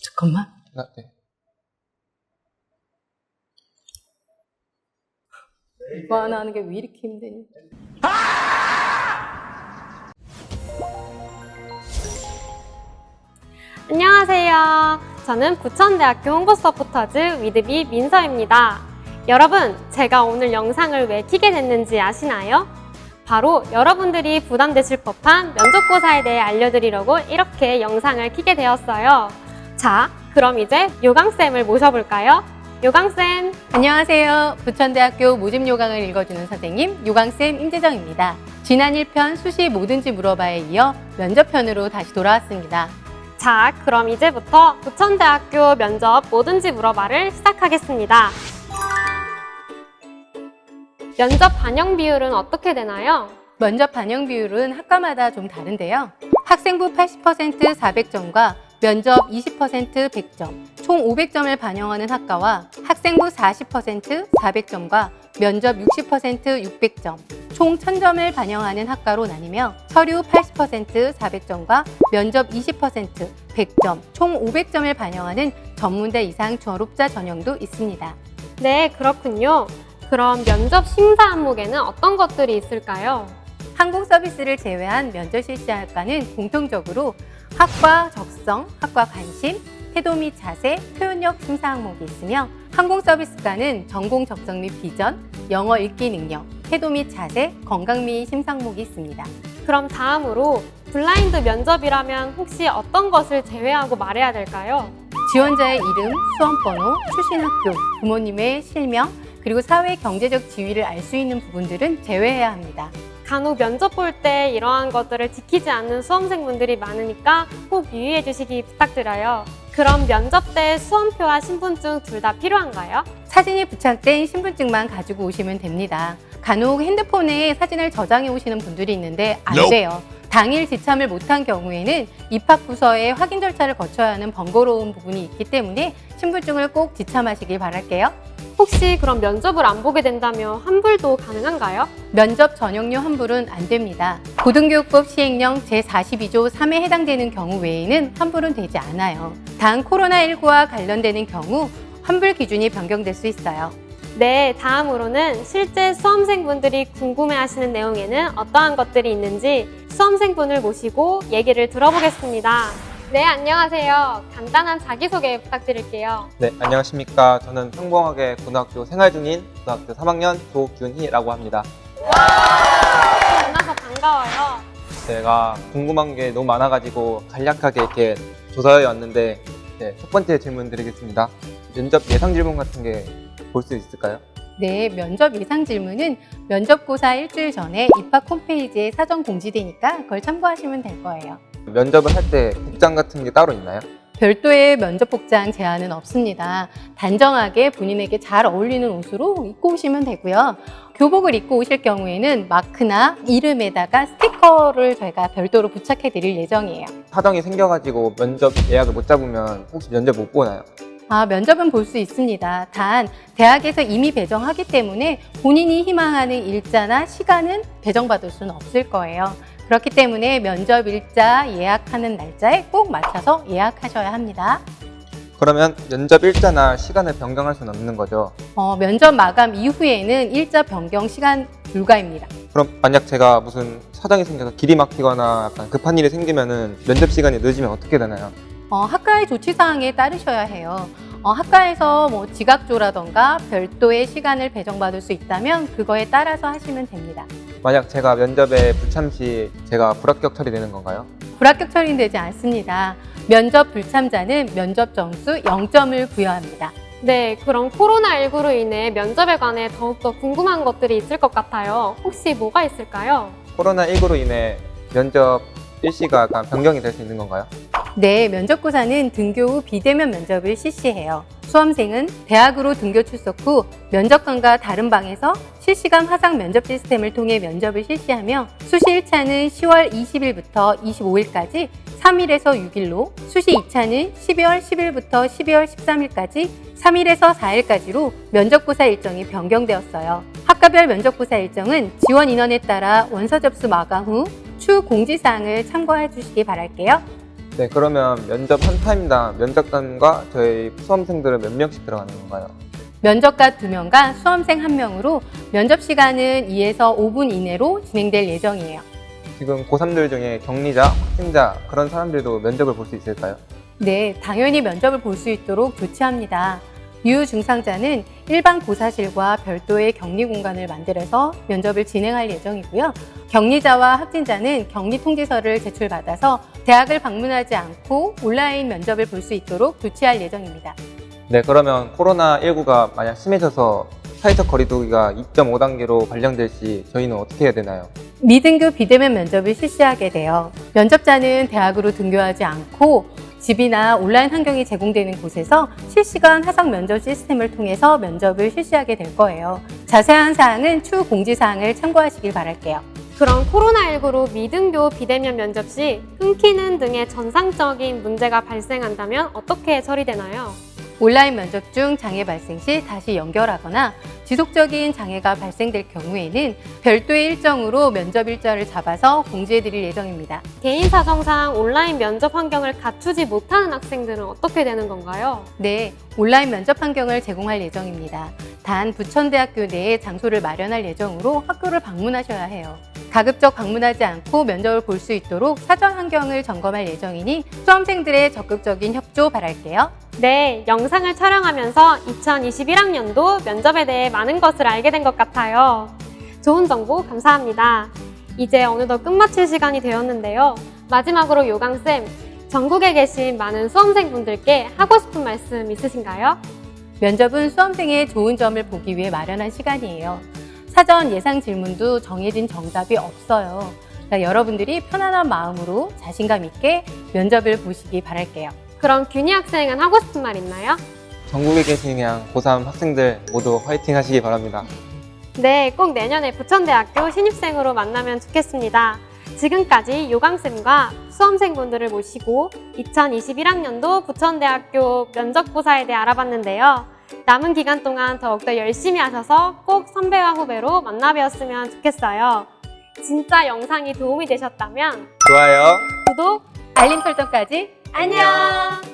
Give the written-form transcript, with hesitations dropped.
잠깐만. 네. 이거 하나 하는 게 왜 이렇게 힘드니? 안녕하세요. 저는 부천대학교 홍보 서포터즈 위드비 민서입니다. 여러분, 제가 오늘 영상을 왜 켜게 됐는지 아시나요? 바로 여러분들이 부담되실 법한 면접고사에 대해 알려드리려고 이렇게 영상을 켜게 되었어요. 자, 그럼 이제 요강쌤을 모셔볼까요? 요강쌤! 안녕하세요. 부천대학교 모집 요강을 읽어주는 선생님 요강쌤 임재정입니다. 지난 1편 수시 뭐든지 물어봐에 이어 면접편으로 다시 돌아왔습니다. 자, 그럼 이제부터 부천대학교 면접 뭐든지 물어봐를 시작하겠습니다. 면접 반영 비율은 어떻게 되나요? 면접 반영 비율은 학과마다 좀 다른데요. 학생부 80% 400점과 면접 20% 100점, 총 500점을 반영하는 학과와 학생부 40% 400점과 면접 60% 600점, 총 1000점을 반영하는 학과로 나뉘며 서류 80% 400점과 면접 20% 100점, 총 500점을 반영하는 전문대 이상 졸업자 전형도 있습니다. 네, 그렇군요. 그럼 면접 심사 항목에는 어떤 것들이 있을까요? 항공 서비스를 제외한 면접 실시 학과는 공통적으로 학과 적성, 학과 관심, 태도 및 자세, 표현력 심사 항목이 있으며 항공 서비스과는 전공 적성 및 비전, 영어 읽기 능력, 태도 및 자세, 건강 및 심사 항목이 있습니다. 그럼 다음으로 블라인드 면접이라면 혹시 어떤 것을 제외하고 말해야 될까요? 지원자의 이름, 수험번호, 출신 학교, 부모님의 실명, 그리고 사회 경제적 지위를 알 수 있는 부분들은 제외해야 합니다. 간혹 면접 볼 때 이러한 것들을 지키지 않는 수험생분들이 많으니까 꼭 유의해 주시기 부탁드려요. 그럼 면접 때 수험표와 신분증 둘 다 필요한가요? 사진이 부착된 신분증만 가지고 오시면 됩니다. 간혹 핸드폰에 사진을 저장해 오시는 분들이 있는데 안 돼요. 당일 지참을 못한 경우에는 입학부서에 확인 절차를 거쳐야 하는 번거로운 부분이 있기 때문에 신분증을 꼭 지참하시길 바랄게요. 혹시 그럼 면접을 안 보게 된다면 환불도 가능한가요? 면접 전형료 환불은 안 됩니다. 고등교육법 시행령 제42조 3에 해당되는 경우 외에는 환불은 되지 않아요. 단 코로나19와 관련되는 경우 환불 기준이 변경될 수 있어요. 네, 다음으로는 실제 수험생분들이 궁금해하시는 내용에는 어떠한 것들이 있는지 수험생분을 모시고 얘기를 들어보겠습니다. 네, 안녕하세요. 간단한 자기소개 부탁드릴게요. 네, 안녕하십니까. 저는 평범하게 고등학교 생활 중인 고등학교 3학년 조균희라고 합니다. 만나서 반가워요. 제가 궁금한 게 너무 많아가지고 간략하게 이렇게 조사해 왔는데 첫 번째 질문 드리겠습니다. 면접 예상 질문 같은 게 볼 수 있을까요? 네, 면접 예상 질문은 면접고사 일주일 전에 입학 홈페이지에 사전 공지되니까 그걸 참고하시면 될 거예요. 면접을 할 때 복장 같은 게 따로 있나요? 별도의 면접 복장 제한은 없습니다. 단정하게 본인에게 잘 어울리는 옷으로 입고 오시면 되고요. 교복을 입고 오실 경우에는 마크나 이름에다가 스티커를 저희가 별도로 부착해 드릴 예정이에요. 사정이 생겨가지고 면접 예약을 못 잡으면 혹시 면접 못 보나요? 면접은 볼 수 있습니다. 단 대학에서 이미 배정하기 때문에 본인이 희망하는 일자나 시간은 배정받을 수는 없을 거예요. 그렇기 때문에 면접 일자 예약하는 날짜에 꼭 맞춰서 예약하셔야 합니다. 그러면 면접 일자나 시간을 변경할 수는 없는 거죠? 면접 마감 이후에는 일자 변경 시간 불가입니다. 그럼 만약 제가 무슨 사정이 생겨서 길이 막히거나 약간 급한 일이 생기면은 면접 시간이 늦으면 어떻게 되나요? 학과의 조치사항에 따르셔야 해요. 학과에서 지각조라던가 별도의 시간을 배정받을 수 있다면 그거에 따라서 하시면 됩니다. 만약 제가 면접에 불참 시 제가 불합격 처리되는 건가요? 불합격 처리되지 않습니다. 면접 불참자는 면접 점수 0점을 부여합니다. 네, 그럼 코로나19로 인해 면접에 관해 더욱더 궁금한 것들이 있을 것 같아요. 혹시 뭐가 있을까요? 코로나19로 인해 면접 일시가 약간 변경이 될 수 있는 건가요? 네, 면접고사는 등교 후 비대면 면접을 실시해요. 수험생은 대학으로 등교 출석 후 면접관과 다른 방에서 실시간 화상 면접 시스템을 통해 면접을 실시하며 수시 1차는 10월 20일부터 25일까지 3일에서 6일로, 수시 2차는 12월 10일부터 12월 13일까지 3일에서 4일까지로 면접고사 일정이 변경되었어요. 학과별 면접고사 일정은 지원 인원에 따라 원서 접수 마감 후 추후 공지사항을 참고해 주시기 바랄게요. 네, 그러면 면접 한 타임당 면접관과 저희 수험생들은 몇 명씩 들어가는 건가요? 면접관 2명과 수험생 1명으로 면접 시간은 2에서 5분 이내로 진행될 예정이에요. 지금 고3들 중에 격리자, 확진자 그런 사람들도 면접을 볼 수 있을까요? 네, 당연히 면접을 볼 수 있도록 조치합니다. 유증상자는 일반 고사실과 별도의 격리 공간을 만들어서 면접을 진행할 예정이고요. 격리자와 확진자는 격리 통지서를 제출받아서 대학을 방문하지 않고 온라인 면접을 볼 수 있도록 조치할 예정입니다. 네, 그러면 코로나19가 만약 심해져서 사회적 거리두기가 2.5단계로 발령될 시 저희는 어떻게 해야 되나요? 미등급 비대면 면접을 실시하게 돼요. 면접자는 대학으로 등교하지 않고 집이나 온라인 환경이 제공되는 곳에서 실시간 화상 면접 시스템을 통해서 면접을 실시하게 될 거예요. 자세한 사항은 추후 공지사항을 참고하시길 바랄게요. 그럼 코로나19로 미등교 비대면 면접 시 끊기는 등의 전상적인 문제가 발생한다면 어떻게 처리되나요? 온라인 면접 중 장애 발생 시 다시 연결하거나 지속적인 장애가 발생될 경우에는 별도의 일정으로 면접 일자를 잡아서 공지해드릴 예정입니다. 개인 사정상 온라인 면접 환경을 갖추지 못하는 학생들은 어떻게 되는 건가요? 네, 온라인 면접 환경을 제공할 예정입니다. 단 부천대학교 내에 장소를 마련할 예정으로 학교를 방문하셔야 해요. 가급적 방문하지 않고 면접을 볼 수 있도록 사전 환경을 점검할 예정이니 수험생들의 적극적인 협조 바랄게요. 네, 영상을 촬영하면서 2021학년도 면접에 대해 많은 것을 알게 된 것 같아요. 좋은 정보 감사합니다. 이제 어느덧 끝마칠 시간이 되었는데요. 마지막으로 요강쌤, 전국에 계신 많은 수험생분들께 하고 싶은 말씀 있으신가요? 면접은 수험생의 좋은 점을 보기 위해 마련한 시간이에요. 사전 예상 질문도 정해진 정답이 없어요. 그러니까 여러분들이 편안한 마음으로 자신감 있게 면접을 보시기 바랄게요. 그럼 균희 학생은 하고 싶은 말 있나요? 전국에 계신 그냥 고3 학생들 모두 화이팅 하시기 바랍니다. 네, 꼭 내년에 부천대학교 신입생으로 만나면 좋겠습니다. 지금까지 요강쌤과 수험생분들을 모시고 2021학년도 부천대학교 면접고사에 대해 알아봤는데요. 남은 기간 동안 더욱더 열심히 하셔서 꼭 선배와 후배로 만나 뵈었으면 좋겠어요. 진짜 영상이 도움이 되셨다면 좋아요. 구독, 알림 설정까지 안녕!